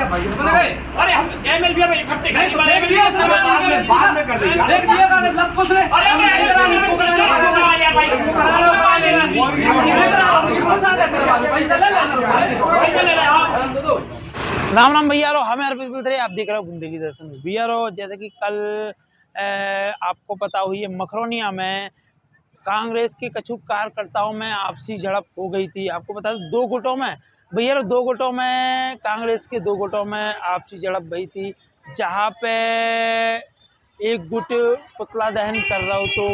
अरे हम एमएलबी में इकट्ठे बाद में कर देंगे। देख लिएगा लग कुछ नहीं। अरे पैसा ले लेना। राम राम भैया रो, हमें अर्पित मित्र आप देख रहे हो बुंदेली दर्शन भैया रो। जैसे कि कल आपको पता हुई है मखरोनिया में कांग्रेस के कछु कार्यकर्ताओं में आपसी झड़प हो गई थी। आपको बता दो 2 गुटों में भैया रो, 2 गुटों में कांग्रेस के 2 गुटों में आपसी झड़प गई थी, जहाँ पे एक गुट पुतला दहन कर रहा हो तो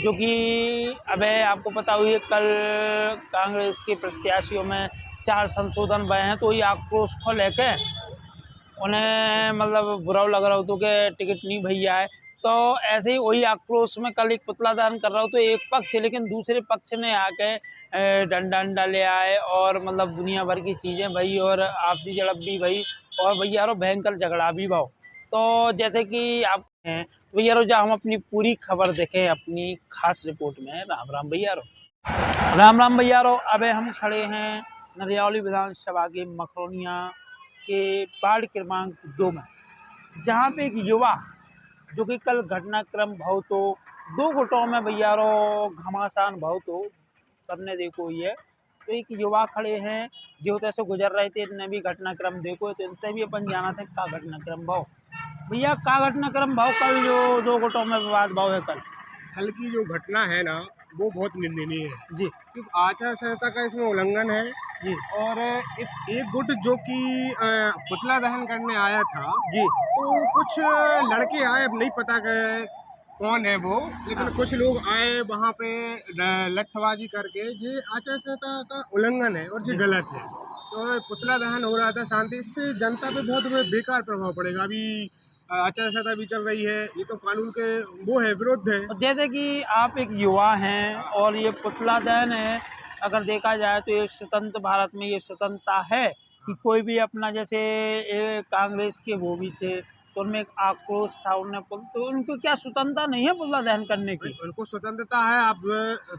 जो कि अबे आपको पता हुई है कल कांग्रेस के प्रत्याशियों में 4 संशोधन भये हैं। तो ये आक्रोश को लेके उन्हें मतलब बुरा लग रहा हो तो कि टिकट नहीं भैया है। तो ऐसे ही वही आक्रोश में कल एक पुतला दहन कर रहा हो तो एक पक्ष, लेकिन दूसरे पक्ष ने आके डंडा ले आए और मतलब दुनिया भर की चीज़ें भई और आपसी झड़प भी भई और भैया रो भयंकर झगड़ा भी भाव। तो जैसे कि आप हैं भैया रो, जहाँ हम अपनी पूरी खबर देखें अपनी खास रिपोर्ट में। राम राम भैया रो। राम राम भैया रो। अबे हम खड़े हैं नरियावली विधानसभा के मखरोनिया के वार्ड क्रमांक 2 में, जहाँ पे एक युवा जो कि कल घटनाक्रम भाव तो 2 गुटों में भैया रो घमासान भाव तो सबने देखो ही है। तो एक युवा खड़े हैं जो तैसे गुजर रहे थे, इनने भी घटनाक्रम देखो तो इनसे भी अपन जाना था का घटनाक्रम भाव। भैया का घटनाक्रम भाव कल जो 2 गुटों में विवाद भाव है कल की जो घटना है ना वो बहुत निंदनीय है जी, क्योंकि आचार संहिता का इसमें उल्लंघन है जी और एक गुट जो कि पुतला दहन करने आया था जी, तो कुछ लड़के आए, अब नहीं पता कौन है वो, लेकिन कुछ लोग आए वहाँ पे लठबाजी करके। ये आचार संहिता का उल्लंघन है और ये गलत है। तो पुतला दहन हो रहा था शांति, इससे जनता पे बहुत बेकार प्रभाव पड़ेगा। अभी आचार संहिता भी चल रही है, ये तो कानून के वो है, विरुद्ध है। जैसे कि आप एक युवा हैं और ये पुतला दहन है, अगर देखा जाए तो ये स्वतंत्र भारत में ये स्वतंत्रता है कि कोई भी अपना, जैसे कांग्रेस के वो भी थे तो उनमें एक आक्रोश था, उन्हें तो उनको क्या स्वतंत्रता नहीं है पुतला दहन करने की? उनको स्वतंत्रता है, आप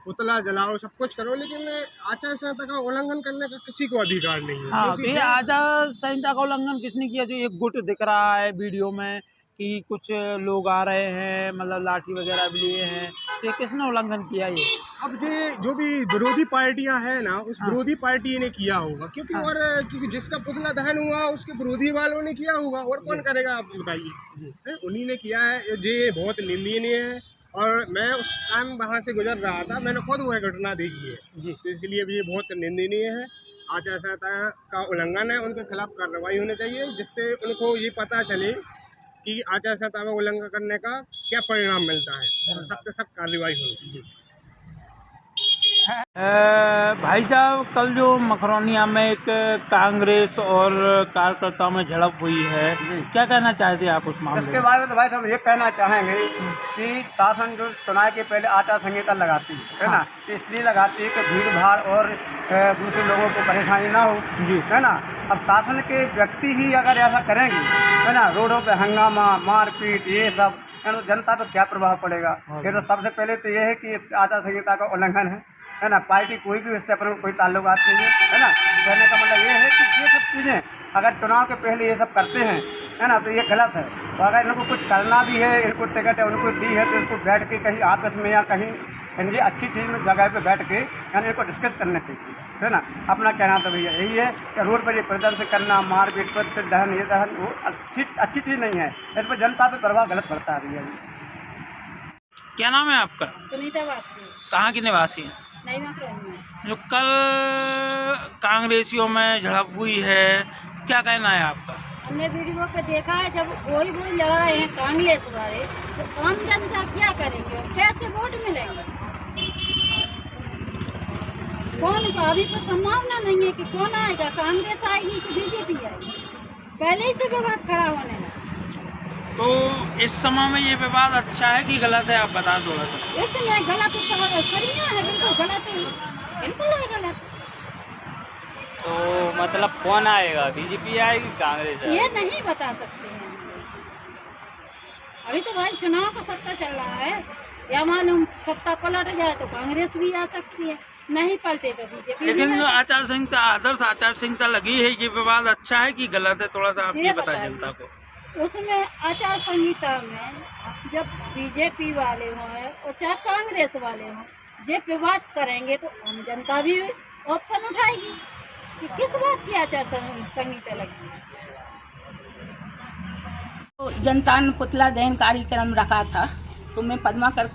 पुतला जलाओ सब कुछ करो, लेकिन आचार संहिता का उल्लंघन करने का किसी को अधिकार नहीं है। हाँ, तो ये आचार संहिता का उल्लंघन किसने किया? जो एक गुट दिख रहा है वीडियो में कि कुछ लोग आ रहे हैं, मतलब लाठी वगैरह भी लिए हैं, तो ये किसने उल्लंघन किया ये? अब ये जो भी विरोधी पार्टियां हैं ना, उस विरोधी पार्टी ने किया होगा, क्योंकि हाँ। और क्योंकि जिसका पुतला दहन हुआ उसके विरोधी वालों ने किया होगा, और कौन करेगा आप बताइए। उन्हीं ने किया है। ये बहुत निंदनीय है और मैं उस टाइम वहाँ से गुजर रहा था, मैंने खुद वह घटना देखी है जी, तो इसलिए भी ये बहुत निंदनीय है। आचार संहिता का उल्लंघन है, उनके खिलाफ कार्रवाई होनी चाहिए, जिससे उनको ये पता चले कि आचार संहिता में उल्लंघन करने का क्या परिणाम मिलता है और सख्त सख्त कार्रवाई होनी चाहिए। भाई साहब, कल जो मखरोनिया में एक कांग्रेस और कार्यकर्ताओं में झड़प हुई है, क्या कहना चाहते हैं आप उस मामले में? इसके बारे में तो भाई साहब ये कहना चाहेंगे कि शासन जो चुनाव के पहले आचार संहिता लगाती है ना, तो इसलिए लगाती है कि भीड़ भाड़ और दूसरे लोगों को परेशानी ना हो जी, है ना। अब शासन के व्यक्ति ही अगर ऐसा करेंगे, है ना, रोडों पे हंगामा मारपीट ये सब, तो जनता पर क्या प्रभाव पड़ेगा? ये तो सबसे पहले तो ये है कि आचार संहिता का उल्लंघन है ना। पार्टी कोई भी इससे अपने कोई ताल्लुकात नहीं है ना। कहने का मतलब ये है कि ये सब चीज़ें अगर चुनाव के पहले ये सब करते हैं, है ना, तो ये गलत है। तो अगर इनको कुछ करना भी है, इनको टिकट है उनको दी है, तो इसको बैठ के कहीं आपस में या कहीं ये अच्छी चीज़ में जगह पे बैठ के यानी इनको डिस्कस करना चाहिए, है ना। अपना कहना तो भैया यही है कि रोड पर ये प्रदर्शन करना, मारपीट पर दहन, ये दहन वो अच्छी चीज़ नहीं है। इस पर जनता पर प्रभाव गलत पड़ता है भैया। क्या नाम है आपका? सुनीता वासी। कहाँ की निवासी हैं? नई मखरोनिया में। जो कल कांग्रेसियों में झड़प हुई है, क्या कहना है आपका? हमने वीडियो पे देखा है, जब वही लड़ा रहे हैं कांग्रेस वाले, तो आम जनता क्या करेंगे? कैसे वोट मिलेंगे? कौन का अभी तो संभावना नहीं है कि कौन आएगा, कांग्रेस आएगी कि बीजेपी आएगी। पहले ही से विवाद खड़ा होने लगा। तो इस समय में ये विवाद अच्छा है कि गलत है, आप बता दो। इसमें गलत सरिया है, बिल्कुल गलत है, बिल्कुल है गलत। तो मतलब कौन आएगा, बीजेपी आएगी कांग्रेस आएगी? ये नहीं बता सकते हैं अभी तो भाई, चुनाव का सत्ता चल रहा है, या मालूम सत्ता पलट जाए तो कांग्रेस भी आ सकती है। नहीं पलटे तो बीजेपी लेकिन आचार संहिता, आदर्श आचार संहिता लगी है, ये विवाद अच्छा है कि गलत है, थोड़ा सा आप ये बताएं जनता को। उसमें आचार संहिता में जब बीजेपी वाले हों और चाहे कांग्रेस वाले हों, जे विवाद करेंगे तो हम जनता भी ऑप्शन उठाएगी कि किस बात की आचार संहिता लगी है। तो जनता ने पुतला दहन कार्यक्रम रखा था, तो मैं पद्माकर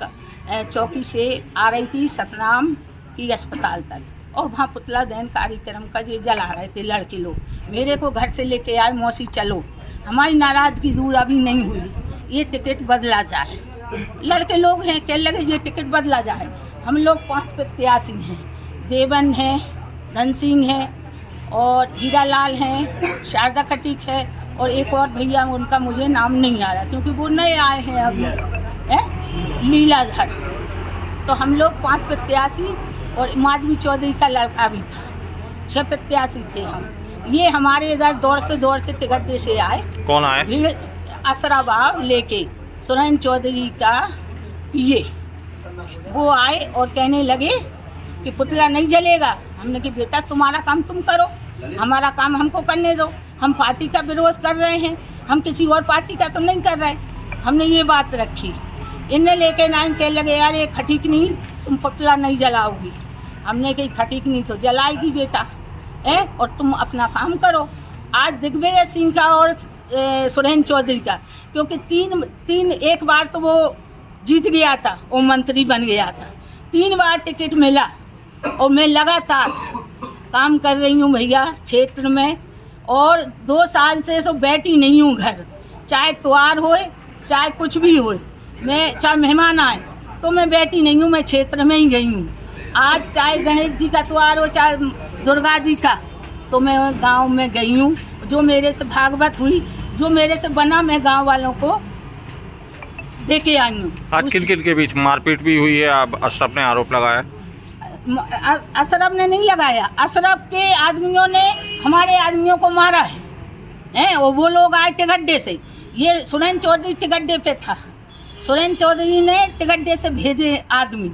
चौकी से आ रही थी सतनाम की अस्पताल तक, और वहाँ पुतला दहन कार्यक्रम का ये जला रहे थे लड़के लोग। मेरे को घर से लेके आए, मौसी चलो, हमारी नाराज़गी दूर अभी नहीं हुई, ये टिकट बदला जाए। लड़के लोग हैं, कह लगे ये टिकट बदला जाए। हम लोग 5 प्रत्याशी हैं, देवन है, धन सिंह है और हीरालाल हैं, शारदा खटीक है और एक और भैया, उनका मुझे नाम नहीं आ रहा क्योंकि वो नए आए हैं अभी, लीलाधर। तो हम लोग 5 प्रत्याशी और माधवी चौधरी का लड़का भी था, 6 प्रत्याशी थे हम। ये हमारे इधर दौड़ते दौड़ते टिकट से आए। कौन आए? असराबाव लेके सुरेंद्र चौधरी का पिए, वो आए और कहने लगे कि पुतला नहीं जलेगा। हमने कि बेटा तुम्हारा काम तुम करो, हमारा काम हमको करने दो, हम पार्टी का विरोध कर रहे हैं, हम किसी और पार्टी का तो नहीं कर रहे। हमने ये बात रखी, इन्हें लेके नाइन कह लगे यार ये खटीक नहीं, तुम पुतला नहीं जलाओगी। हमने कही खटीक नहीं तो जलाएगी बेटा है, और तुम अपना काम करो। आज दिग्विजय सिंह का और सुरेंद्र चौधरी का, क्योंकि तीन एक बार तो वो जीत गया था, वो मंत्री बन गया था, 3 बार टिकट मिला और मैं लगातार काम कर रही हूँ भैया क्षेत्र में, और 2 साल से तो बैठी नहीं हूँ घर, चाहे त्योहार होए चाहे कुछ भी होए, मैं चाहे मेहमान आए तो मैं बैठी नहीं हूँ, मैं क्षेत्र में ही गई हूँ। आज चाहे गणेश जी का त्योहार हो चाहे दुर्गा जी का, तो मैं गांव में गई हूँ। जो मेरे से भागवत हुई, जो मेरे से बना, मैं गांव वालों को देके आई हूँ। आज किन-किन के बीच मारपीट भी हुई है, अब अशरफ ने आरोप लगाया। अशरफ ने नहीं लगाया, अशरफ के आदमियों ने हमारे आदमियों को मारा है और वो लोग आए टिकड्डे से। ये सुरेंद्र चौधरी टिकड्डे पे था, सुरेंद्र चौधरी ने टिकड्डे से भेजे आदमी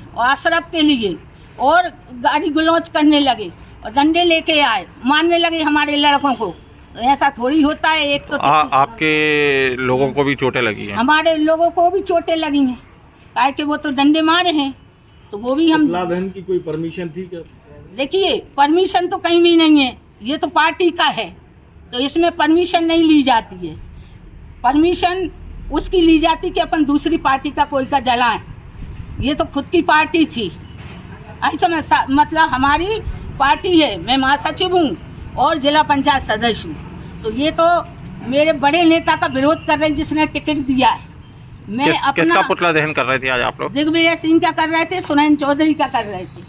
और अशरफ के लिए, और गाड़ी गुलौच करने लगे और डंडे लेके आए, मारने लगे हमारे लड़कों को। तो ऐसा थोड़ी होता है। एक तो आपके लोगों को भी चोटें लगी हैं? हमारे लोगों को भी चोटें लगी हैं, काहे कि वो तो डंडे मारे हैं, तो वो भी हम। पुतला दहन की कोई परमिशन थी क्या? देखिए परमिशन तो कहीं भी नहीं है, ये तो पार्टी का है, तो इसमें परमिशन नहीं ली जाती है। परमिशन उसकी ली जाती कि अपन दूसरी पार्टी का कोई का जलाएं, ये तो खुद की पार्टी थी। ऐसा मतलब हमारी पार्टी है, मैं महासचिव हूँ और जिला पंचायत सदस्य हूँ, तो ये तो मेरे बड़े नेता का विरोध कर रहे हैं जिसने टिकट दिया है। मैं किसका पुतला दहन कर रहे थे आज आप लोग? दिग्विजय सिंह का कर रहे थे, सुरेंद्र चौधरी का कर रहे थे।